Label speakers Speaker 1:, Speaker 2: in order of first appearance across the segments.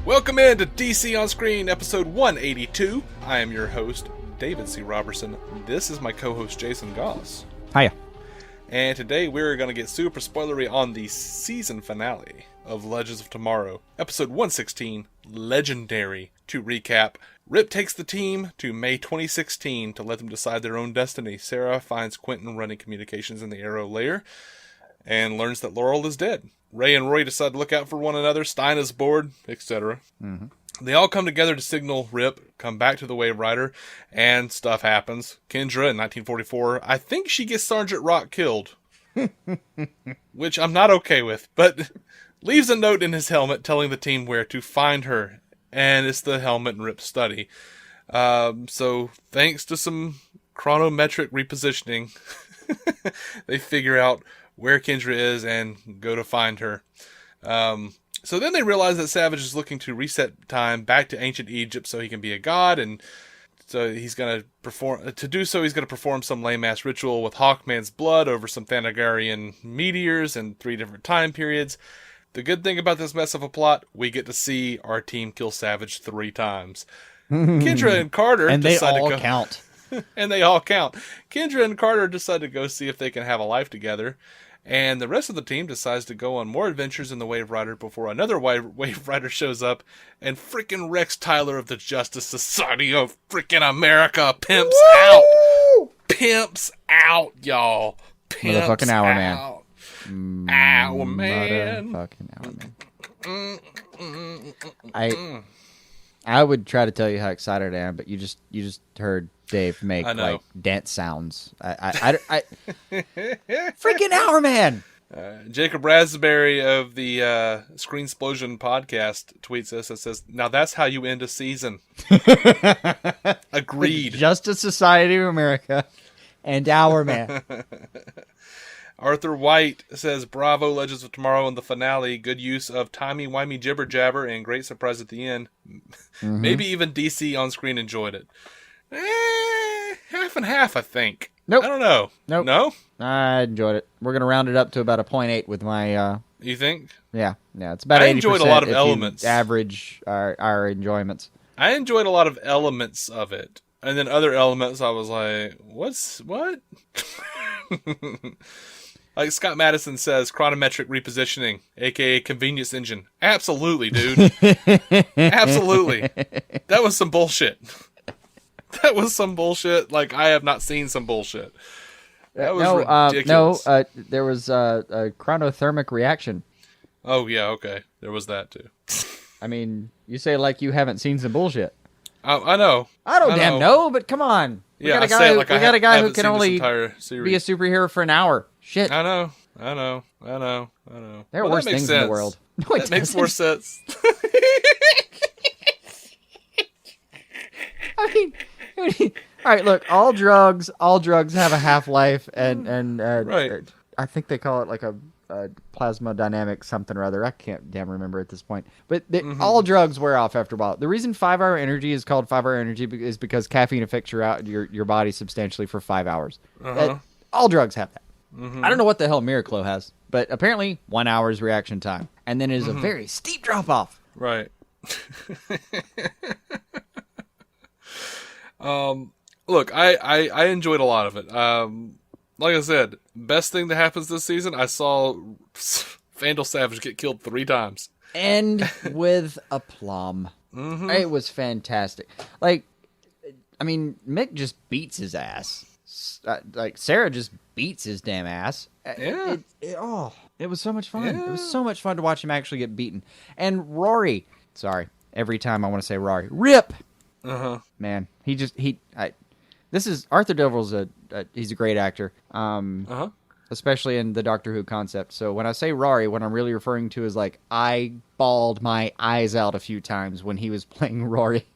Speaker 1: Welcome in to DC On Screen, episode 182. I am your host, David C. Robertson. This is my co-host, Jason Goss.
Speaker 2: Hiya.
Speaker 1: And today we're going to get super spoilery on the season finale of Legends of Tomorrow, episode 116, Legendary. To recap, Rip takes the team to May 2016 to let them decide their own destiny. Sara finds Quentin running communications in the Arrow lair and learns that Laurel is dead. Ray and Rory decide to look out for one another. Stein is bored, etc. They all come together to signal Rip, come back to the Waverider, and stuff happens. Kendra, in 1944, I think she gets Sergeant Rock killed. Which I'm not okay with, but leaves a note in his helmet telling the team where to find her. And it's the helmet in Rip's study. So, thanks to some chronometric repositioning, they figure out where Kendra is and go to find her. So then they realize that Savage is looking to reset time back to ancient Egypt so he can be a god, and so he's going to perform. To do so, he's going to perform some lame-ass ritual with Hawkman's blood over some Thanagarian meteors in 3 different time periods. The good thing about this mess of a plot, we get to see our team kill Savage 3 times. Kendra and Carter
Speaker 2: and they
Speaker 1: decide
Speaker 2: all
Speaker 1: to go,
Speaker 2: count.
Speaker 1: and they all count. Kendra and Carter decide to go see if they can have a life together. And the rest of the team decides to go on more adventures in the Waverider before another Waverider shows up and frickin' wrecks Tyler of the Justice Society of frickin' America. Pimps out. Pimps out, y'all. Pimps
Speaker 2: Motherfucking hour
Speaker 1: out. Hour man.
Speaker 2: Motherfucking hour man. I would try to tell you how excited I am, but you just heard Dave make like dance sounds. I freaking hour man.
Speaker 1: Jacob Raspberry of the Screen Explosion podcast tweets us and says, "Now that's how you end a season." Agreed.
Speaker 2: Justice Society of America and Hour Man.
Speaker 1: Arthur White says, "Bravo, Legends of Tomorrow in the finale. Good use of timey-wimey jibber-jabber and great surprise at the end. Maybe even DC on screen enjoyed it." Half and half, I think.
Speaker 2: Nope.
Speaker 1: I don't know.
Speaker 2: Nope.
Speaker 1: No?
Speaker 2: I enjoyed it. We're going to round it up to about a 0.8 with my...
Speaker 1: You think?
Speaker 2: Yeah. It's about 80%.
Speaker 1: I enjoyed a lot of elements.
Speaker 2: Average our enjoyments.
Speaker 1: I enjoyed a lot of elements of it. And then other elements, I was like, what? Like Scott Madison says, chronometric repositioning, a.k.a. convenience engine. Absolutely, dude. Absolutely. That was some bullshit. That was some bullshit. Like, I have not seen some bullshit. That was ridiculous.
Speaker 2: There was a chronothermic reaction.
Speaker 1: Oh, yeah, okay. There was that, too.
Speaker 2: I mean, you say like you haven't seen some bullshit.
Speaker 1: I know.
Speaker 2: I don't damn know, but come on. We got a guy who can only be a superhero for an hour. Shit.
Speaker 1: I know.
Speaker 2: There are worse things in the world. No,
Speaker 1: that makes more sense.
Speaker 2: I mean, all right, look, all drugs have a half-life, and
Speaker 1: right.
Speaker 2: I think they call it like a plasma dynamic something or other. I can't damn remember at this point. But all drugs wear off after a while. The reason 5-hour energy is called 5-hour energy is because caffeine affects your body substantially for 5 hours. All drugs have that. I don't know what the hell Miraclo has, but apparently 1 hour's reaction time. And then it is a very steep drop-off.
Speaker 1: Right. Look, I enjoyed a lot of it. Like I said, best thing that happens this season, I saw Vandal Savage get killed 3 times.
Speaker 2: And with aplomb. It was fantastic. Like, I mean, Mick just beats his ass. Like, Sara just beats his damn ass.
Speaker 1: Yeah.
Speaker 2: It was so much fun.
Speaker 1: Yeah.
Speaker 2: It was so much fun to watch him actually get beaten. And Rory, sorry, every time I want to say Rory, Rip. Man, this is Arthur Devil's he's a great actor. Especially in the Doctor Who concept. So when I say Rory, what I'm really referring to is like I bawled my eyes out a few times when he was playing Rory.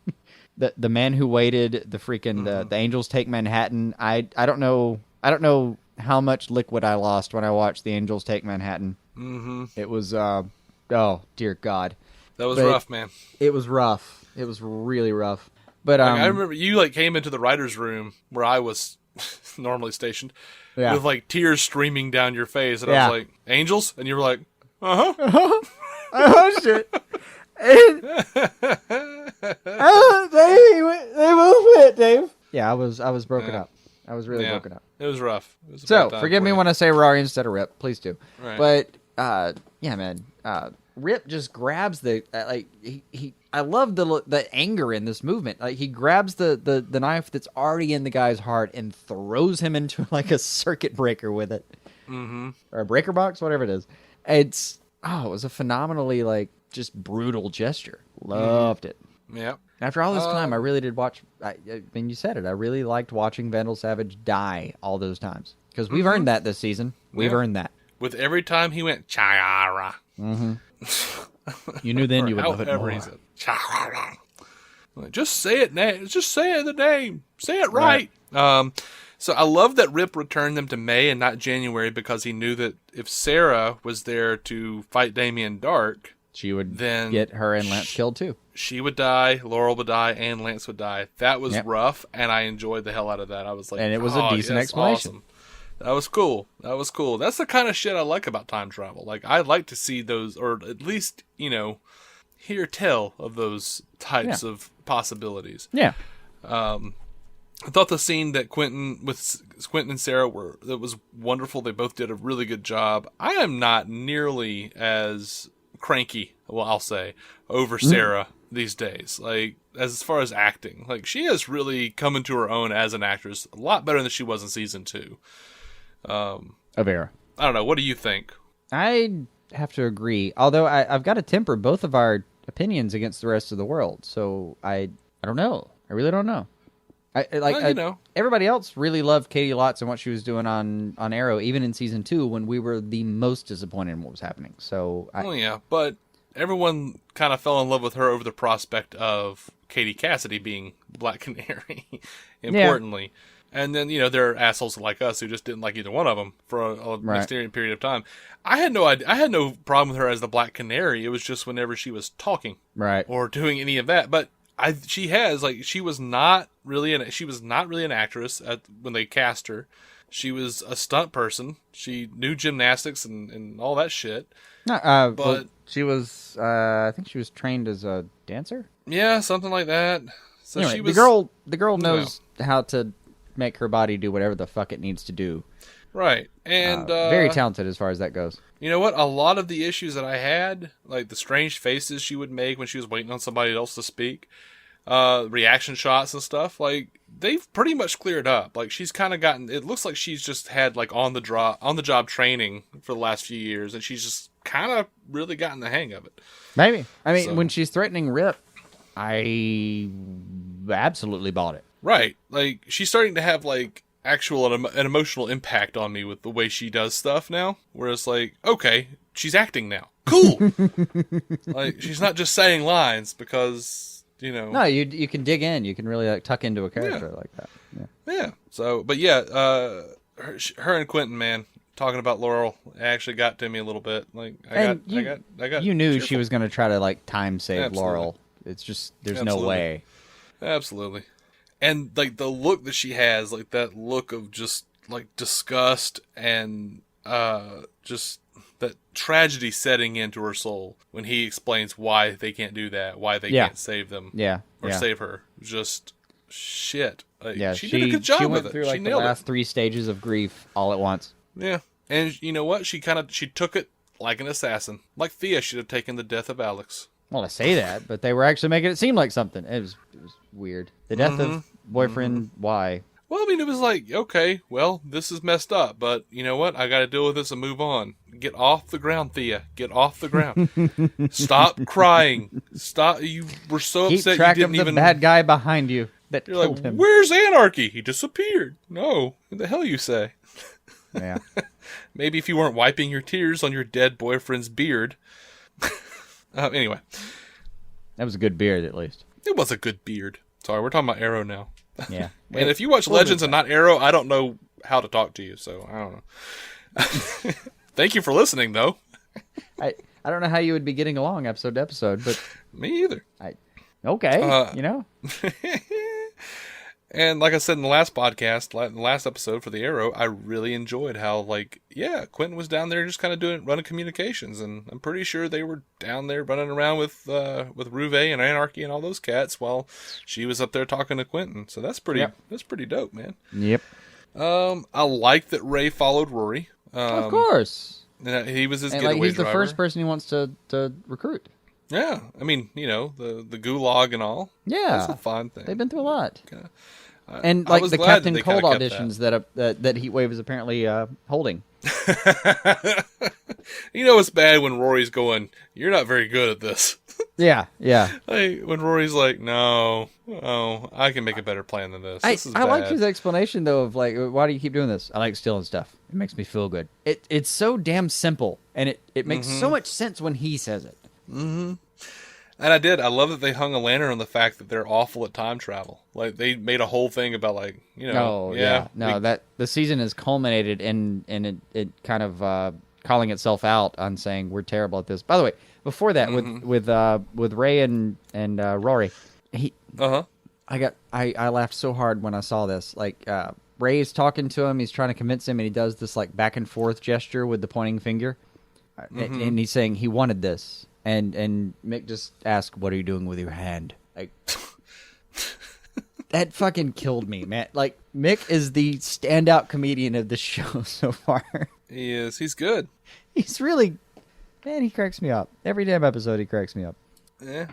Speaker 2: The man who waited, the freaking the Angels Take Manhattan. I don't know how much liquid I lost when I watched the Angels Take Manhattan. It was oh dear God.
Speaker 1: That was rough, man.
Speaker 2: It was rough. It was really rough. But
Speaker 1: I remember you came into the writer's room where I was normally stationed with like tears streaming down your face, and I was like, "Angels," and you were like, "Uh huh."
Speaker 2: Oh shit. They both went, Dave. Yeah, I was broken up. I was really broken up.
Speaker 1: It was rough. It was
Speaker 2: so forgive me when I say Rory instead of Rip. Please do.
Speaker 1: Right.
Speaker 2: But yeah, man. Rip just grabs the he. I love the anger in this movement. Like he grabs the knife that's already in the guy's heart and throws him into like a circuit breaker with it, or a breaker box, whatever it is. It was a phenomenally like just brutal gesture. Loved it.
Speaker 1: Yeah.
Speaker 2: After all this time, I really did watch. I mean, you said it. I really liked watching Vandal Savage die all those times because we've earned that this season. We've earned that.
Speaker 1: With every time he went Chayara.
Speaker 2: You knew then you would love it more.
Speaker 1: He said, Chayara. Just say it, just say the name. Say it right. So I love that Rip returned them to May and not January because he knew that if Sara was there to fight Damien Dark,
Speaker 2: she would
Speaker 1: then
Speaker 2: get her and Lance killed too.
Speaker 1: She would die, Laurel would die, and Lance would die. That was rough, and I enjoyed the hell out of that. I was like,
Speaker 2: and it was a decent explanation.
Speaker 1: Awesome. That was cool. That's the kind of shit I like about time travel. Like, I like to see those, or at least, hear tell of those types of possibilities.
Speaker 2: Yeah.
Speaker 1: I thought the scene that Quentin and Sara that was wonderful. They both did a really good job. I am not nearly as cranky, I'll say, over Sara these days. Like, as far as acting, like she has really come into her own as an actress a lot better than she was in season 2.
Speaker 2: Of Era.
Speaker 1: I don't know. What do you think?
Speaker 2: I have to agree. Although I've got to temper both of our opinions against the rest of the world. So I don't know. I really don't know. Everybody else really loved Katie Lotz and what she was doing on Arrow, even in season 2 when we were the most disappointed in what was happening. So
Speaker 1: but everyone kind of fell in love with her over the prospect of Katie Cassidy being Black Canary. Importantly. And then, there are assholes like us who just didn't like either one of them for an extended period of time. I had no problem with her as the Black Canary. It was just whenever she was talking, or doing any of that. But she was not really an actress when they cast her. She was a stunt person. She knew gymnastics and all that shit.
Speaker 2: But she was, I think she was trained as a dancer.
Speaker 1: Yeah, something like that. So
Speaker 2: anyway,
Speaker 1: she was,
Speaker 2: the girl knows how to make her body do whatever the fuck it needs to do.
Speaker 1: Right. And
Speaker 2: very talented as far as that goes. You
Speaker 1: know what? A lot of the issues that I had, like the strange faces she would make when she was waiting on somebody else to speak, reaction shots and stuff, like they've pretty much cleared up. Like she's kind of gotten, it looks like she's just had like on the job training for the last few years, and she's just kind of really gotten the hang of it.
Speaker 2: Maybe. I mean, when she's threatening Rip, I absolutely bought it.
Speaker 1: Right. Like, she's starting to have, like, actual an emotional impact on me with the way she does stuff now. Whereas, like, okay, she's acting now. Cool! Like, she's not just saying lines because,
Speaker 2: No, you can dig in. You can really, like, tuck into a character like that.
Speaker 1: Yeah. So, but yeah, her and Quentin, man, talking about Laurel, actually got to me a little bit. Like, I got
Speaker 2: you knew
Speaker 1: cheerful.
Speaker 2: She was going to try to, like, time save Laurel. It's just, there's no way.
Speaker 1: Absolutely. And, like, the look that she has, like, that look of just, like, disgust and just that tragedy setting into her soul when he explains why they can't do that, why they can't save them. Or save her. Just shit. Like, she did a good job with it.
Speaker 2: She went through, like,
Speaker 1: the
Speaker 2: last 3 stages of grief all at once.
Speaker 1: Yeah. And you know what? She took it like an assassin. Like Thea should have taken the death of Alex.
Speaker 2: Well, I say that, but they were actually making it seem like something. It was weird. The death of boyfriend, why?
Speaker 1: Well, I mean, it was like, okay, well, this is messed up, but you know what? I got to deal with this and move on. Get off the ground, Thea. Get off the ground. Stop crying. Stop. You were so upset
Speaker 2: Keep track
Speaker 1: you didn't
Speaker 2: of the
Speaker 1: even...
Speaker 2: bad guy behind you that
Speaker 1: You're
Speaker 2: killed
Speaker 1: like,
Speaker 2: him.
Speaker 1: Where's Anarchy? He disappeared. No. What the hell you say?
Speaker 2: Yeah.
Speaker 1: Maybe if you weren't wiping your tears on your dead boyfriend's beard. Anyway.
Speaker 2: That was a good beard, at least.
Speaker 1: It was a good beard. Sorry, we're talking about Arrow now.
Speaker 2: Yeah.
Speaker 1: And if you watch Legends and not Arrow, I don't know how to talk to you, so I don't know. Thank you for listening, though.
Speaker 2: I don't know how you would be getting along episode to episode, but...
Speaker 1: Me either.
Speaker 2: Okay,
Speaker 1: And like I said in the last podcast, in the last episode for the Arrow, I really enjoyed how, Quentin was down there just kind of running communications, and I'm pretty sure they were down there running around with Ruve and Anarchy and all those cats while she was up there talking to Quentin. So that's pretty dope, man.
Speaker 2: Yep.
Speaker 1: I like that Ray followed Rory.
Speaker 2: Of course.
Speaker 1: He was his
Speaker 2: and
Speaker 1: getaway
Speaker 2: he's the
Speaker 1: driver.
Speaker 2: first person he wants to recruit.
Speaker 1: Yeah, I mean, the gulag and all.
Speaker 2: Yeah,
Speaker 1: that's a fun thing.
Speaker 2: They've been through a lot.
Speaker 1: And
Speaker 2: the Captain Cold auditions that Heatwave is apparently holding.
Speaker 1: It's bad when Rory's going, "You're not very good at this."
Speaker 2: Yeah.
Speaker 1: When Rory's like, "No, I can make a better plan than this." This is bad.
Speaker 2: I like his explanation though of why do you keep doing this? I like stealing stuff. It makes me feel good. It's so damn simple, and it makes so much sense when he says it.
Speaker 1: Mm-hmm. And I love that they hung a lantern on the fact that they're awful at time travel. They made a whole thing about
Speaker 2: that the season has culminated in it kind of calling itself out on saying we're terrible at this. By the way, before that, with Ray and Rory, I laughed so hard when I saw this. Ray is talking to him, he's trying to convince him, and he does this back and forth gesture with the pointing finger, and he's saying he wanted this. And Mick just asked, "What are you doing with your hand?" That fucking killed me, man. Mick is the standout comedian of the show so far.
Speaker 1: He is. He's good.
Speaker 2: He's really, man. He cracks me up every damn episode. He cracks me up.
Speaker 1: Yeah.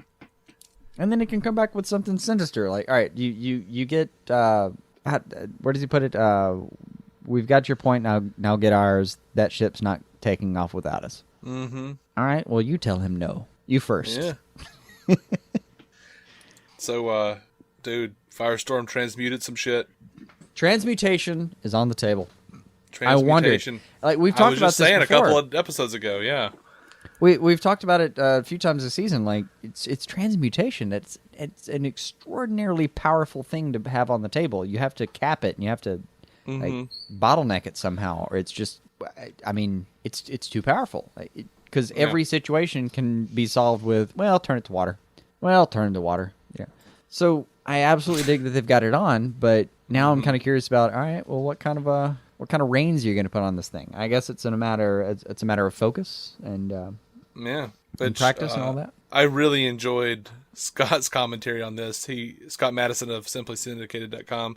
Speaker 2: And then he can come back with something sinister. All right, you get. Where does he put it? We've got your point now. Now get ours. That ship's not taking off without us.
Speaker 1: Mm-hmm.
Speaker 2: All right, well, you tell him no. You first.
Speaker 1: Yeah. So, dude, Firestorm transmuted some shit.
Speaker 2: Transmutation is on the table.
Speaker 1: Transmutation.
Speaker 2: I wondered, we've talked about this before.
Speaker 1: I was just saying a couple of episodes ago, yeah.
Speaker 2: We've talked about it a few times this season. It's transmutation. It's an extraordinarily powerful thing to have on the table. You have to cap it, and you have to bottleneck it somehow, or it's just. I mean, it's too powerful because every situation can be solved with turn it to water. Turn it to water. Yeah. So I absolutely dig that they've got it on, but now I'm kind of curious about. All right, well, what kind of reins are you going to put on this thing? I guess it's a matter of focus and and practice and all that.
Speaker 1: I really enjoyed Scott's commentary on this. Scott Madison of SimplySyndicated.com.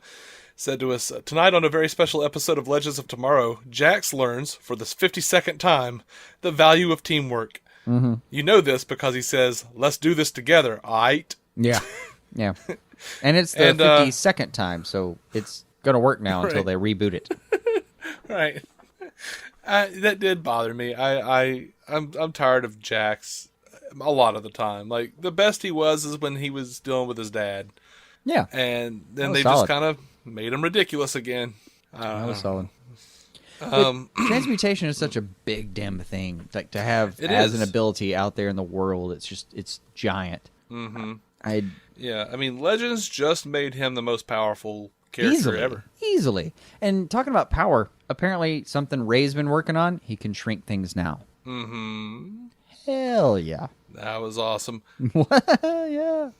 Speaker 1: said to us, "Tonight on a very special episode of Legends of Tomorrow, Jax learns, for the 52nd time, the value of teamwork.
Speaker 2: Mm-hmm.
Speaker 1: You know this because he says, 'Let's do this together, aight?'"
Speaker 2: Yeah. Yeah. And it's the 52nd time, so it's going to work now until they reboot it.
Speaker 1: Right. That did bother me. I'm tired of Jax a lot of the time. The best he was is when he was dealing with his dad.
Speaker 2: Yeah.
Speaker 1: And then they just kind of made him ridiculous again.
Speaker 2: That was solid. Transmutation is such a big damn thing. To have as an ability out there in the world. It's giant.
Speaker 1: Mm-hmm. I mean, Legends just made him the most powerful character ever. Easily.
Speaker 2: And talking about power, apparently something Ray's been working on, he can shrink things now.
Speaker 1: Mm-hmm.
Speaker 2: Hell yeah.
Speaker 1: That was awesome.
Speaker 2: Yeah.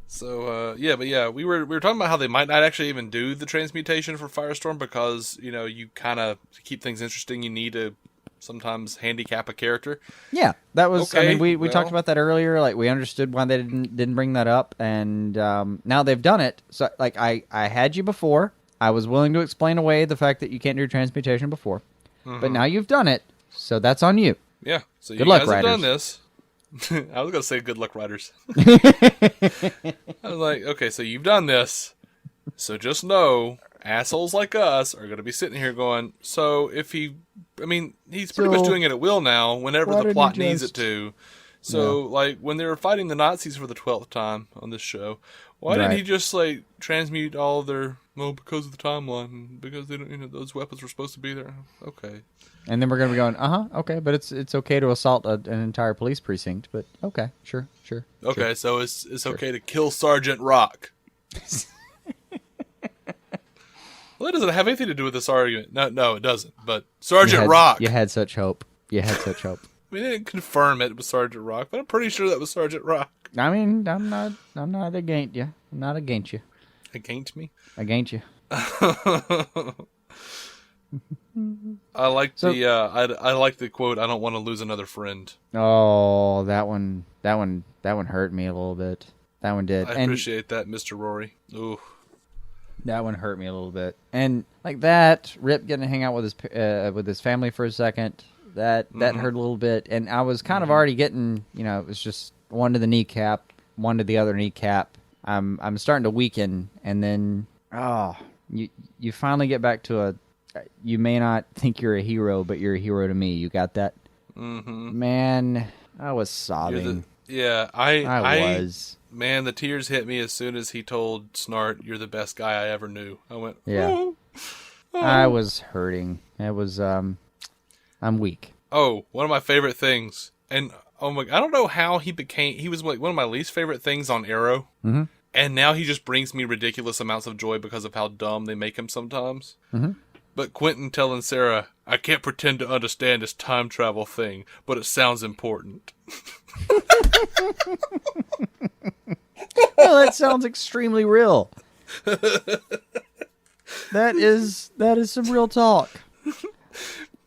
Speaker 1: So, we were talking about how they might not actually even do the transmutation for Firestorm because, you kind of, to keep things interesting, you need to sometimes handicap a character.
Speaker 2: Yeah, that was, okay, I mean, we talked about that earlier, we understood why they didn't bring that up, and now they've done it. So, I had you before. I was willing to explain away the fact that you can't do transmutation before, but now you've done it, so that's on you.
Speaker 1: Yeah, so
Speaker 2: good
Speaker 1: you
Speaker 2: luck,
Speaker 1: guys
Speaker 2: writers.
Speaker 1: have done this. I was going to say good luck, writers. I was like, okay, so you've done this. So just know, assholes like us are going to be sitting here going, so if he's pretty much doing it at will now, whenever the plot needs it to. So, when they were fighting the Nazis for the 12th time on this show, why didn't he just, transmute all of their, because of the timeline, because they don't, those weapons were supposed to be there. Okay.
Speaker 2: And then we're going to be going, okay, but it's okay to assault an entire police precinct, but okay, sure.
Speaker 1: Okay, so it's okay to kill Sergeant Rock. Well, that doesn't have anything to do with this argument. No, it doesn't. But Sergeant Rock.
Speaker 2: You had such hope.
Speaker 1: I mean, they didn't confirm it was Sergeant Rock, but I'm pretty sure that was Sergeant Rock.
Speaker 2: I mean, I'm not against you. I'm not against you.
Speaker 1: Against me?
Speaker 2: Against you.
Speaker 1: I like I like the quote. I don't want to lose another friend.
Speaker 2: Oh, that one hurt me a little bit. That one did.
Speaker 1: I appreciate that, Mr. Rory. Ooh,
Speaker 2: that one hurt me a little bit. And like that, Rip getting to hang out with his family for a second. That hurt a little bit. And I was kind of already getting, it was just one to the kneecap, one to the other kneecap. I'm starting to weaken, and then you finally get back to you may not think you're a hero, but you're a hero to me. You got that? Mm-hmm. Man, I was sobbing.
Speaker 1: I was. Man, the tears hit me as soon as he told Snart, "You're the best guy I ever knew." I went, oh.
Speaker 2: I was hurting. It was, I'm weak.
Speaker 1: Oh, one of my favorite things, and I don't know how he was like one of my least favorite things on Arrow. Mm-hmm. And now he just brings me ridiculous amounts of joy because of how dumb they make him sometimes. Mm-hmm. But Quentin telling Sara, "I can't pretend to understand this time travel thing, but it sounds important."
Speaker 2: Well, that sounds extremely real. That is some real talk.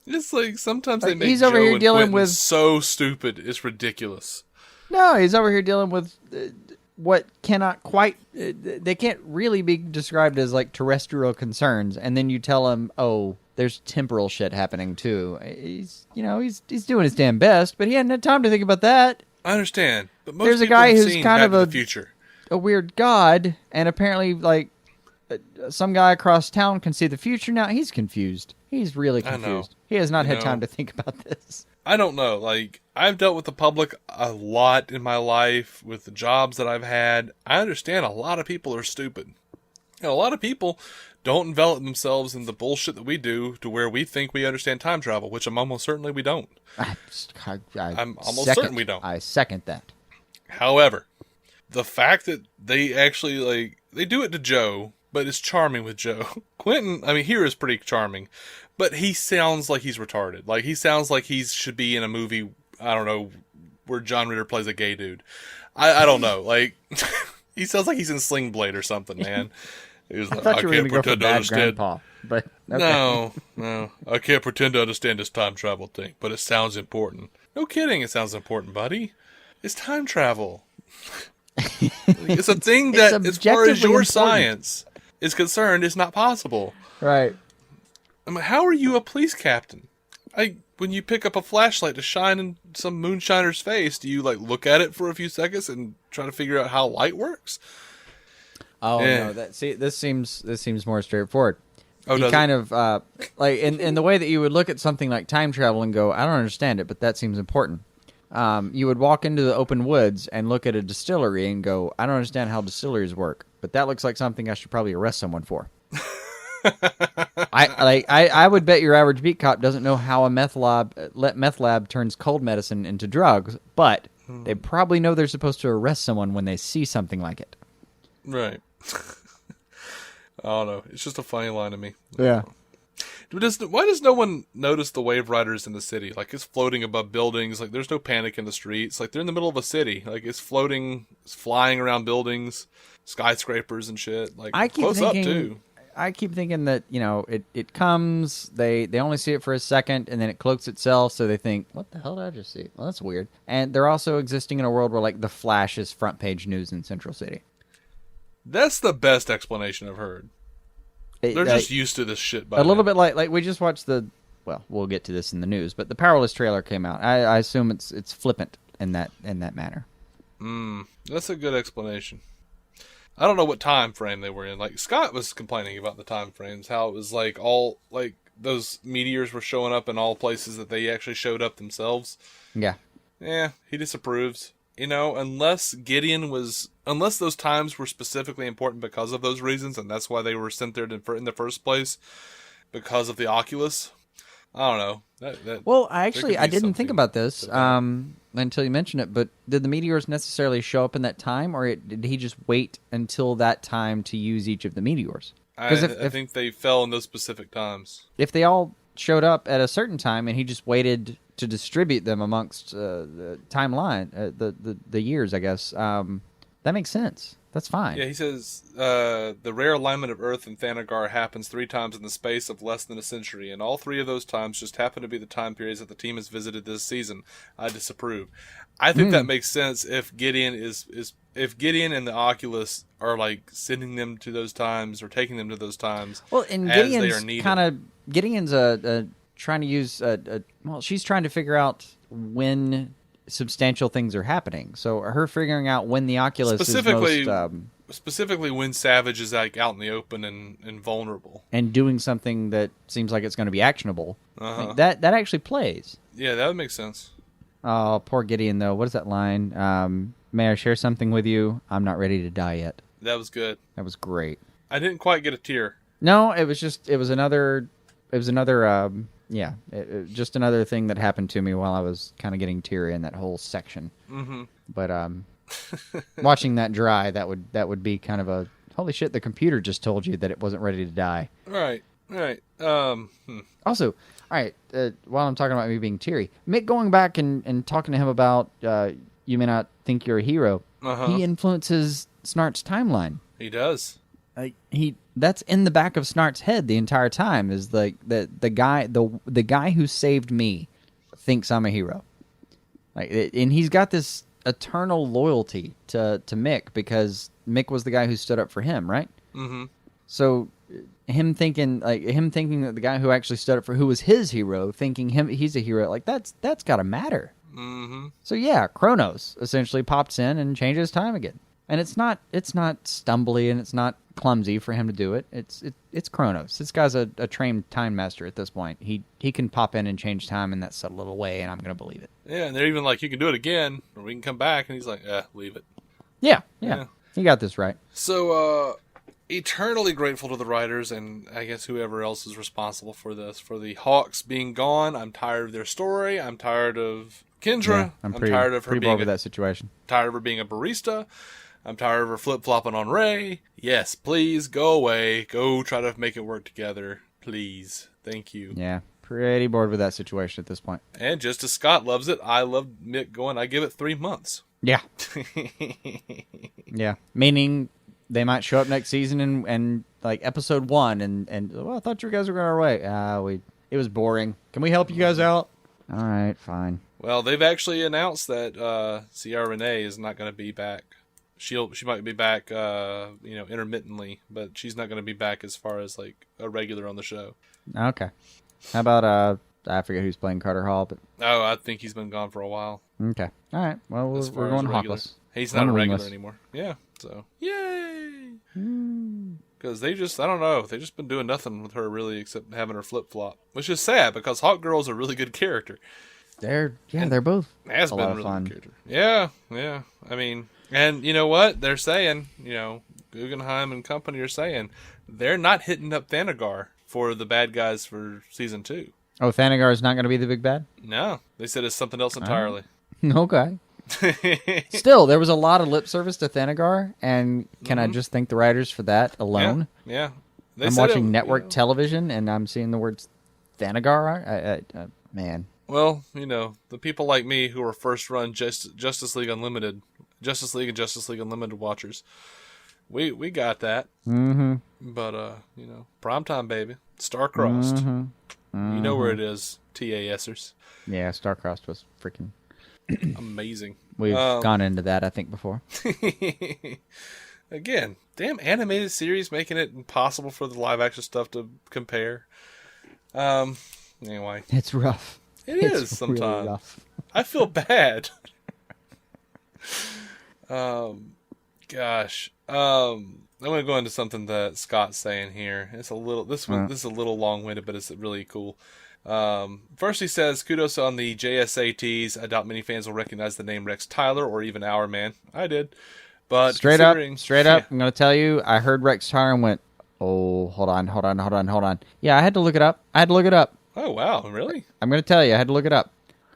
Speaker 1: It's like sometimes they make
Speaker 2: he's over
Speaker 1: Joe
Speaker 2: here
Speaker 1: and
Speaker 2: dealing
Speaker 1: Quentin
Speaker 2: with
Speaker 1: so stupid, it's ridiculous.
Speaker 2: No, he's over here dealing with what cannot quite. They can't really be described as like terrestrial concerns, and then you tell him, "Oh, there's temporal shit happening too." He's doing his damn best, but he hadn't had time to think about that.
Speaker 1: I understand, but most
Speaker 2: there's a
Speaker 1: people
Speaker 2: guy
Speaker 1: have
Speaker 2: who's
Speaker 1: seen
Speaker 2: kind
Speaker 1: Back
Speaker 2: of
Speaker 1: to the Future.
Speaker 2: A weird god, and apparently like some guy across town can see the future now. He's confused. He's really confused. He has not had time to think about this.
Speaker 1: I don't know. Like, I've dealt with the public a lot in my life with the jobs that I've had. I understand a lot of people are stupid. And a lot of people don't envelop themselves in the bullshit that we do to where we think we understand time travel, which I'm almost certainly we don't. I'm almost certain we don't.
Speaker 2: I second that.
Speaker 1: However, the fact that they actually, they do it to Joe, but it's charming with Joe. Quentin, here is pretty charming, but he sounds like he's retarded. Like, he sounds like he should be in a movie, I don't know, where John Ritter plays a gay dude. I don't know. Like, he sounds like he's in Sling Blade or something, man.
Speaker 2: I thought you were going to go for Bad Grandpa, but
Speaker 1: okay. No. I can't pretend to understand this time travel thing, but it sounds important. No kidding, it sounds important, buddy. It's time travel. It's a thing that, as far as your science is concerned, is not possible.
Speaker 2: Right.
Speaker 1: How are you a police captain? When you pick up a flashlight to shine in some moonshiner's face, do you look at it for a few seconds and try to figure out how light works?
Speaker 2: Oh no! This seems more straightforward.
Speaker 1: Oh,
Speaker 2: you kind of in the way that you would look at something like time travel and go, "I don't understand it, but that seems important." You would walk into the open woods and look at a distillery and go, "I don't understand how distilleries work, but that looks like something I should probably arrest someone for." I would bet your average beat cop doesn't know how a meth lab turns cold medicine into drugs, but they probably know they're supposed to arrest someone when they see something like it.
Speaker 1: Right. I don't know. It's just a funny line to me.
Speaker 2: Yeah.
Speaker 1: Why does no one notice the Waveriders in the city? It's floating above buildings. There's no panic in the streets. They're in the middle of a city. It's floating, it's flying around buildings, skyscrapers and shit. Close up too.
Speaker 2: I keep thinking that, it comes, they only see it for a second, and then it cloaks itself, so they think, what the hell did I just see? Well, that's weird. And they're also existing in a world where, The Flash is front page news in Central City.
Speaker 1: That's the best explanation I've heard. They're just used to this shit by
Speaker 2: now. A little bit like we just watched we'll get to this in the news, but the Powerless trailer came out. I assume it's flippant in that manner.
Speaker 1: That's a good explanation. I don't know what time frame they were in. Scott was complaining about the time frames, how it was all those meteors were showing up in all places that they actually showed up themselves.
Speaker 2: Yeah.
Speaker 1: Yeah, he disapproves. Unless those times were specifically important because of those reasons, and that's why they were sent there in the first place, because of the Oculus. I don't know.
Speaker 2: Well, I didn't think about this until you mentioned it, but did the meteors necessarily show up in that time, or did he just wait until that time to use each of the meteors?
Speaker 1: I think they fell in those specific times.
Speaker 2: If they all showed up at a certain time, and he just waited to distribute them amongst the timeline, the years, I guess. That makes sense. That's fine.
Speaker 1: Yeah, he says, the rare alignment of Earth and Thanagar happens 3 times in the space of less than a century, and all 3 of those times just happen to be the time periods that the team has visited this season. I disapprove. I think that makes sense if Gideon if Gideon and the Oculus are like sending them to those times or taking them to those times.
Speaker 2: Well, and Gideon's trying to use she's trying to figure out when substantial things are happening. So her figuring out when the Oculus is most...
Speaker 1: specifically when Savage is like out in the open and vulnerable. And
Speaker 2: doing something that seems like it's going to be actionable. Like that actually plays.
Speaker 1: Yeah, that would make sense.
Speaker 2: Oh, poor Gideon, though. What is that line? May I share something with you? I'm not ready to die yet.
Speaker 1: That was good.
Speaker 2: That was great.
Speaker 1: I didn't quite get a tear.
Speaker 2: No, it was another just another thing that happened to me while I was kind of getting teary in that whole section. Mm-hmm. But watching that dry, that would be kind of a holy shit. The computer just told you that it wasn't ready to die.
Speaker 1: Right.
Speaker 2: Also, all right. While I'm talking about me being teary, Mick going back and talking to him about you may not think you're a hero. He influences Snart's timeline.
Speaker 1: He does.
Speaker 2: That's in the back of Snart's head the entire time. Is like the guy who saved me thinks I'm a hero. And he's got this eternal loyalty to Mick because Mick was the guy who stood up for him, right? Mm-hmm. So him thinking that the guy who actually stood up for who was his hero, thinking he's a hero, like that's got to matter. Mm-hmm. So yeah, Kronos essentially pops in and changes time again. And it's not stumbly and it's not clumsy for him to do it. It's Kronos. This guy's a trained time master at this point. He can pop in and change time in that subtle little way, and I'm going to believe it.
Speaker 1: Yeah, and they're even like, you can do it again, or we can come back. And he's like, leave it.
Speaker 2: Yeah. He got this right.
Speaker 1: So, eternally grateful to the writers, and I guess whoever else is responsible for this. For the Hawks being gone, I'm tired of their story. I'm tired of Kendra. Yeah, I'm tired of her being
Speaker 2: bored with that situation.
Speaker 1: Tired of her being a barista. I'm tired of her flip-flopping on Ray. Yes, please, go away. Go try to make it work together. Please. Thank you.
Speaker 2: Yeah, pretty bored with that situation at this point.
Speaker 1: And just as Scott loves it, I love Mick going, I give it 3 months.
Speaker 2: Yeah. Yeah, meaning they might show up next season and like episode 1 and well, I thought you guys were going our way. It was boring. Can we help you guys out? All right, fine.
Speaker 1: Well, they've actually announced that Ciara Renee is not going to be back. She might be back, intermittently, but she's not going to be back as far as like a regular on the show. Okay.
Speaker 2: How about I forget who's playing Carter Hall, but
Speaker 1: I think he's been gone for a while.
Speaker 2: Okay. All right. Well, we're going Hawkless.
Speaker 1: He's not a regular anymore. Yeah. So yay! Because they just, I don't know, they've just been doing nothing with her really except having her flip flop, which is sad because Hawk Girl's a really good character.
Speaker 2: They're both
Speaker 1: has been a really fun. Good character. Yeah. I mean. And you know what? They're saying, Guggenheim and company are saying, they're not hitting up Thanagar for the bad guys for season 2.
Speaker 2: Oh, Thanagar is not going to be the big bad?
Speaker 1: No. They said it's something else entirely.
Speaker 2: Okay. Still, there was a lot of lip service to Thanagar, and can I just thank the writers for that alone?
Speaker 1: Yeah.
Speaker 2: I'm watching network television, and I'm seeing the words Thanagar. Man.
Speaker 1: Well, the people like me who are first-run Justice League Unlimited and Justice League Unlimited watchers, we got that. Mm-hmm. But, primetime, baby. Star-crossed. Mm-hmm. Mm-hmm. You know where it is, TASers.
Speaker 2: Yeah, Star-crossed was freaking...
Speaker 1: amazing.
Speaker 2: We've gone into that, I think, before.
Speaker 1: Again, damn animated series making it impossible for the live-action stuff to compare. Anyway.
Speaker 2: It's rough.
Speaker 1: It's sometimes. Really rough. I feel bad. Gosh. I'm going to go into something that Scott's saying here. It's a little, this is a little long-winded, but it's really cool. First he says, kudos on the JSATs. I doubt many fans will recognize the name Rex Tyler or even Our Man. I did. But
Speaker 2: straight up, I'm going to tell you, I heard Rex Tyler and went, oh, hold on. Yeah, I had to look it up.
Speaker 1: Oh, wow. Really?
Speaker 2: I'm going to tell you, I had to look it up.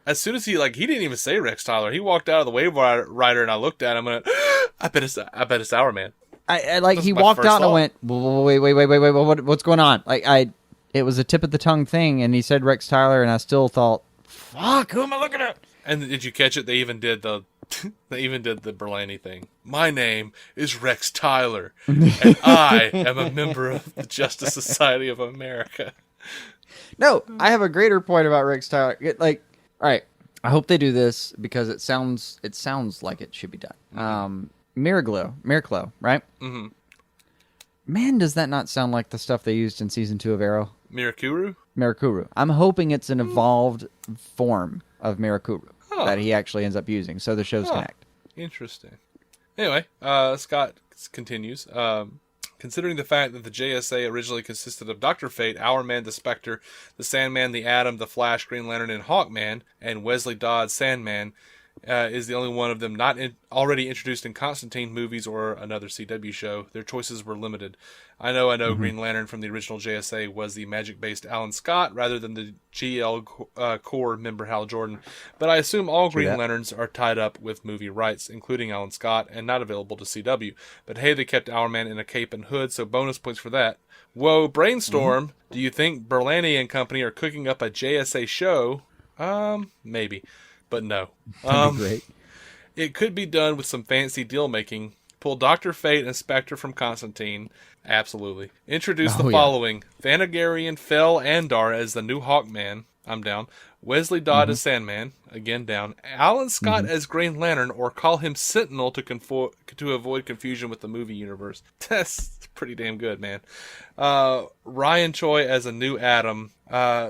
Speaker 1: As soon as he didn't even say Rex Tyler. He walked out of the Waverider and I looked at him and went, I bet it's Our Man.
Speaker 2: He walked out and I went, wait, what's going on? it was a tip of the tongue thing, and he said Rex Tyler, and I still thought, fuck, who am I looking at?
Speaker 1: And did you catch it? They even did the Berlanti thing. My name is Rex Tyler, and I am a member of the Justice Society of America.
Speaker 2: No, I have a greater point about Rex Tyler. All right, I hope they do this because it sounds like it should be done. Miraclo, right? Mm-hmm. Man, does that not sound like the stuff they used in season 2 of Arrow? Mirakuru. I'm hoping it's an evolved form of Mirakuru that he actually ends up using, so the shows connect.
Speaker 1: Interesting. Anyway, Scott continues. Considering the fact that the JSA originally consisted of Dr. Fate, Hourman, the Spectre, the Sandman, the Atom, the Flash, Green Lantern, and Hawkman, and Wesley Dodd, Sandman, is the only one of them not already introduced in Constantine movies or another CW show. Their choices were limited. I know mm-hmm. Green Lantern from the original JSA was the magic-based Alan Scott rather than the GL core member Hal Jordan, but I assume all Green Lanterns are tied up with movie rights, including Alan Scott, and not available to CW. But hey, they kept Hourman in a cape and hood, so bonus points for that. Whoa, brainstorm! Mm-hmm. Do you think Berlanti and company are cooking up a JSA show? Maybe. But no.
Speaker 2: That'd be great.
Speaker 1: It could be done with some fancy deal making. Pull Dr. Fate and Spectre from Constantine. Absolutely. Introduce the following. Thanagarian Fel Andar as the new Hawkman. I'm down. Wesley Dodd as Sandman. Again, down. Alan Scott as Green Lantern, or call him Sentinel to avoid confusion with the movie universe. That's pretty damn good, man. Ryan Choi as a new Atom.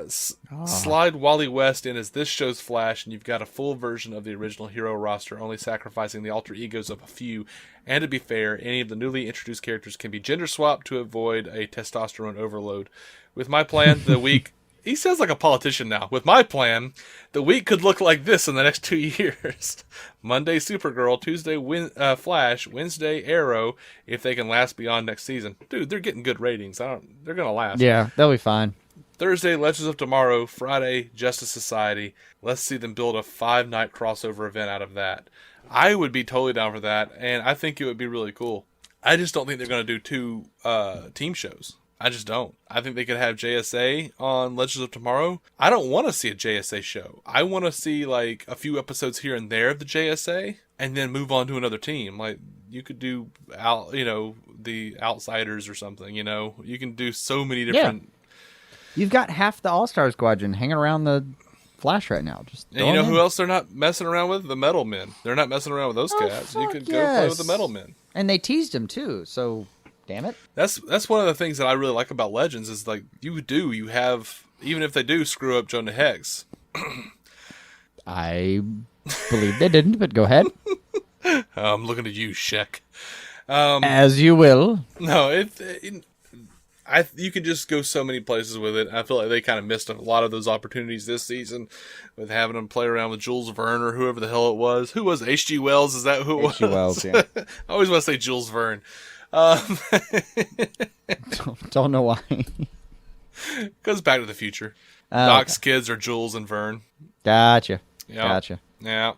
Speaker 1: Slide Wally West in as this show's Flash, and you've got a full version of the original hero roster, only sacrificing the alter egos of a few. And to be fair, any of the newly introduced characters can be gender swapped to avoid a testosterone overload. With my plan, the week... He sounds like a politician now. With my plan, the week could look like this in the next 2 years. Monday, Supergirl. Tuesday, Flash. Wednesday, Arrow, if they can last beyond next season. Dude, they're getting good ratings. They're going to last.
Speaker 2: Yeah, they'll be fine.
Speaker 1: Thursday, Legends of Tomorrow. Friday, Justice Society. Let's see them build a 5-night crossover event out of that. I would be totally down for that, and I think it would be really cool. I just don't think they're going to do 2 team shows. I just don't. I think they could have JSA on Legends of Tomorrow. I don't want to see a JSA show. I want to see like a few episodes here and there of the JSA and then move on to another team. Like you could do the Outsiders or something, You can do so many different... Yeah.
Speaker 2: You've got half the All-Star Squadron hanging around the Flash right now.
Speaker 1: And you know who else they're not messing around with? The Metal Men. They're not messing around with those cats. You could go play with the Metal Men.
Speaker 2: And they teased him too, so... Damn it.
Speaker 1: That's one of the things that I really like about Legends is like you have, even if they do screw up Jonah Hex.
Speaker 2: I believe they didn't, but go ahead.
Speaker 1: I'm looking at you, Shek.
Speaker 2: As you will.
Speaker 1: No, you can just go so many places with it. I feel like they kind of missed a lot of those opportunities this season with having them play around with Jules Verne or whoever the hell it was. Who was it? H.G. Wells? Is that who it was?
Speaker 2: H.G. Wells, yeah.
Speaker 1: I always want to say Jules Verne.
Speaker 2: Don't know why.
Speaker 1: Goes back to the future. Doc's kids are Jules and Vern.
Speaker 2: Gotcha.
Speaker 1: Yep.
Speaker 2: Gotcha.
Speaker 1: Yeah.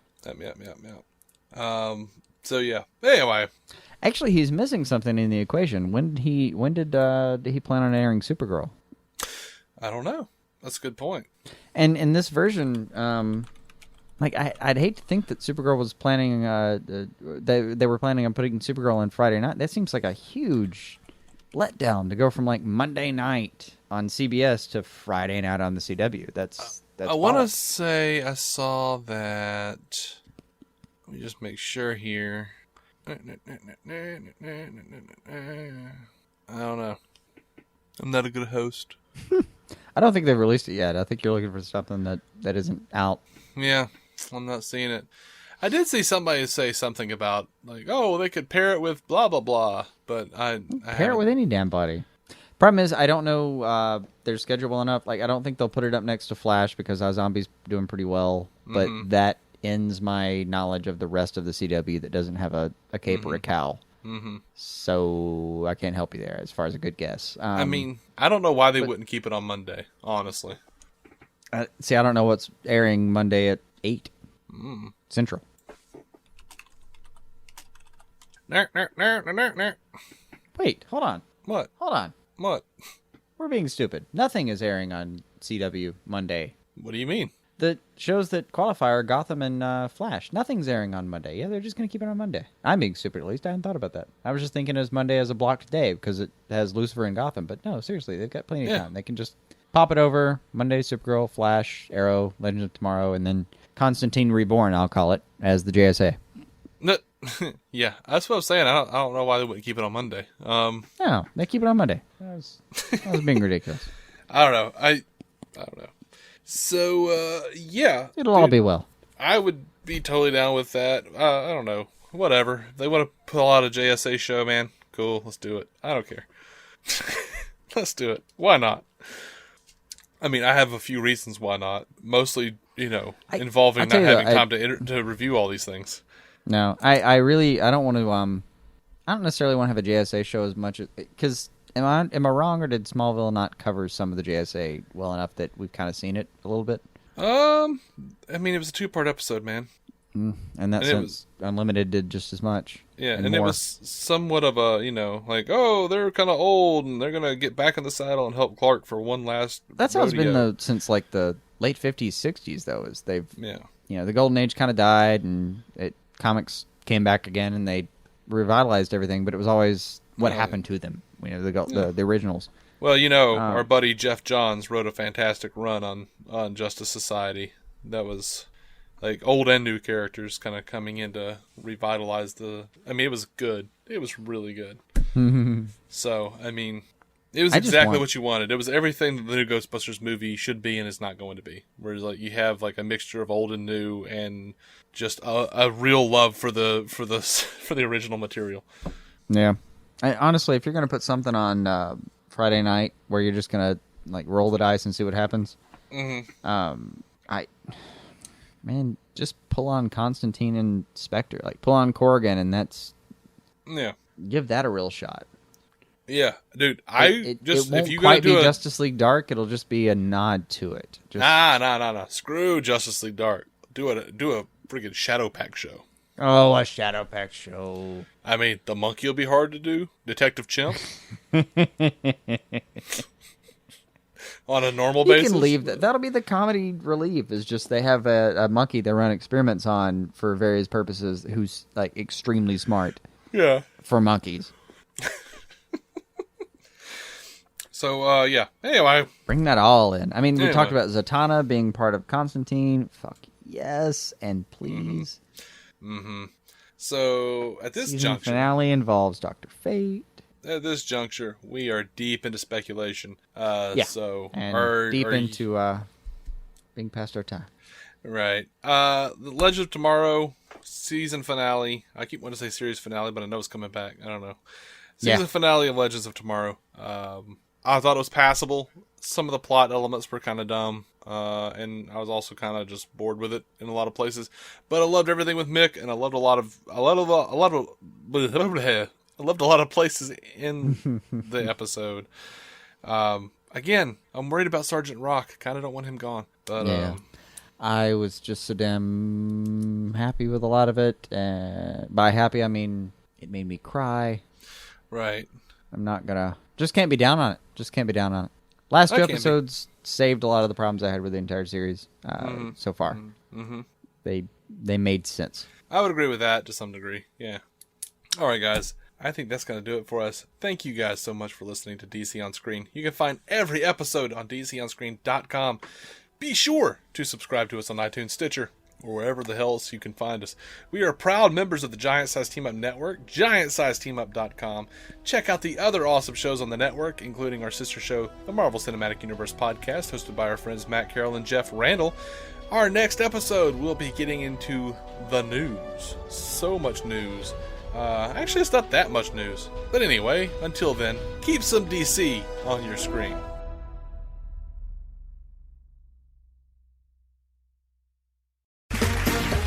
Speaker 1: So yeah. Anyway.
Speaker 2: Actually, he's missing something in the equation. When did he plan on airing Supergirl?
Speaker 1: I don't know. That's a good point.
Speaker 2: And in this version, I'd hate to think that Supergirl was planning. They were planning on putting Supergirl on Friday night. That seems like a huge letdown to go from like Monday night on CBS to Friday night on the CW. That's.
Speaker 1: I want to say I saw that. Let me just make sure here. I don't know. I'm not a good host.
Speaker 2: I don't think they've released it yet. I think you're looking for something that isn't out.
Speaker 1: Yeah. I'm not seeing it. I did see somebody say something about, like, oh, they could pair it with blah, blah, blah, but I
Speaker 2: pair it with any damn body. Problem is, I don't know their schedule well enough. Like, I don't think they'll put it up next to Flash because iZombie's doing pretty well, but that ends my knowledge of the rest of the CW that doesn't have a cape or a cowl. Mm-hmm. So I can't help you there as far as a good guess.
Speaker 1: I mean, I don't know why they wouldn't keep it on Monday, honestly.
Speaker 2: See, I don't know what's airing Monday at 8 Central.
Speaker 1: Wait,
Speaker 2: hold on.
Speaker 1: What?
Speaker 2: Hold on.
Speaker 1: What?
Speaker 2: We're being stupid. Nothing is airing on CW Monday.
Speaker 1: What do you mean?
Speaker 2: The shows that qualify are Gotham and Flash. Nothing's airing on Monday. Yeah, they're just going to keep it on Monday. I'm being stupid, at least. I hadn't thought about that. I was just thinking as Monday as a blocked day because it has Lucifer and Gotham. But no, seriously, they've got plenty of time. They can just pop it over. Monday, Supergirl, Flash, Arrow, Legends of Tomorrow, and then Constantine Reborn, I'll call it, as the JSA.
Speaker 1: No, yeah, that's what I'm saying. I don't know why they wouldn't keep it on Monday.
Speaker 2: No, they keep it on Monday. That was being ridiculous.
Speaker 1: I don't know. I don't know. So, yeah.
Speaker 2: It'll all be well.
Speaker 1: I would be totally down with that. I don't know. Whatever. If they want to pull out a JSA show, man, cool. Let's do it. I don't care. Let's do it. Why not? I mean, I have a few reasons why not. Mostly, involving not having time to review all these things.
Speaker 2: No, I don't want to, I don't necessarily want to have a JSA show as much as, because am I wrong, or did Smallville not cover some of the JSA well enough that we've kind of seen it a little bit?
Speaker 1: I mean, it was a 2-part episode, man.
Speaker 2: And that sense, Unlimited did just as much.
Speaker 1: Yeah, and it was somewhat of a, they're kind of old, and they're going to get back in the saddle and help Clark for one last
Speaker 2: That's how it's been, since, like, the late 50s, 60s, though, is they've, the Golden Age kind of died, and comics came back again, and they revitalized everything, but it was always what happened to them, the originals.
Speaker 1: Well, our buddy Jeff Johns wrote a fantastic run on Justice Society. That was like old and new characters kind of coming in to revitalize it was good. It was really good. So, I mean, it was exactly what you wanted. It was everything that the new Ghostbusters movie should be and is not going to be. Whereas, like, you have like a mixture of old and new, and just a real love for the original material. Yeah,
Speaker 2: honestly, if you're going to put something on Friday night where you're just going to like roll the dice and see what happens, just pull on Constantine and Spectre, like pull on Corrigan, and give that a real shot.
Speaker 1: Yeah, dude.
Speaker 2: It won't quite be Justice League Dark. It'll just be a nod to it.
Speaker 1: Nah. Screw Justice League Dark. Do a freaking Shadow Pack show.
Speaker 2: Oh, a Shadow Pack show.
Speaker 1: I mean, the monkey will be hard to do. Detective Chimp. On a normal basis.
Speaker 2: You can leave that. That'll be the comedy relief. Is just they have a monkey they run experiments on for various purposes who's like extremely smart.
Speaker 1: Yeah.
Speaker 2: For monkeys.
Speaker 1: So, Anyway.
Speaker 2: Bring that all in. I mean, we talked about Zatanna being part of Constantine. Fuck yes, and please.
Speaker 1: So, at this juncture...
Speaker 2: The finale involves Dr. Fate.
Speaker 1: At this juncture, we are deep into speculation. So,
Speaker 2: into being past our time.
Speaker 1: Right. The Legend of Tomorrow season finale. I keep wanting to say series finale, but I know it's coming back. I don't know. Season finale of Legends of Tomorrow. I thought it was passable. Some of the plot elements were kind of dumb, and I was also kind of just bored with it in a lot of places. But I loved everything with Mick, and I loved a lot of places in the episode. Again, I'm worried about Sergeant Rock. Kind of don't want him gone. But
Speaker 2: I was just so damn happy with a lot of it. By happy, I mean it made me cry.
Speaker 1: Right.
Speaker 2: I'm not gonna. Just can't be down on it. Last two episodes saved a lot of the problems I had with the entire series so far. They made sense.
Speaker 1: I would agree with that to some degree. Yeah. All right, guys. I think that's going to do it for us. Thank you guys so much for listening to DC On Screen. You can find every episode on DCOnScreen.com. Be sure to subscribe to us on iTunes, Stitcher, or wherever the hell else you can find us. We are proud members of the Giant Size Team Up Network, GiantSizeTeamUp.com. Check out the other awesome shows on the network, including our sister show, the Marvel Cinematic Universe Podcast, hosted by our friends Matt Carroll and Jeff Randall. Our next episode, we'll be getting into the news. So much news. Actually, it's not that much news. But anyway, until then, keep some DC on your screen.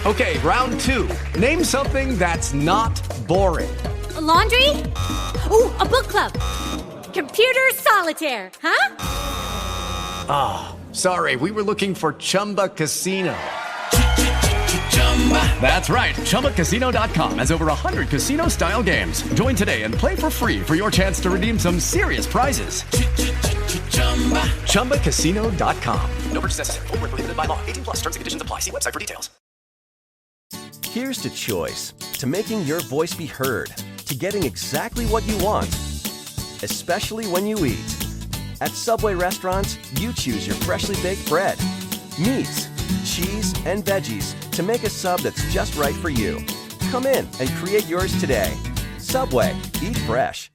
Speaker 3: Okay, round two. Name something that's not boring.
Speaker 4: A laundry? Ooh, a book club. Computer solitaire, huh?
Speaker 3: Ah, sorry, we were looking for Chumba Casino. That's right. ChumbaCasino.com has over 100 casino-style games. Join today and play for free for your chance to redeem some serious prizes. ChumbaCasino.com. No purchase necessary. Void where prohibited by law. 18+ terms and conditions apply. See website for details.
Speaker 5: Here's to choice, to making your voice be heard, to getting exactly what you want, especially when you eat. At Subway restaurants, you choose your freshly baked bread, meats, cheese, and veggies to make a sub that's just right for you. Come in and create yours today. Subway, eat fresh.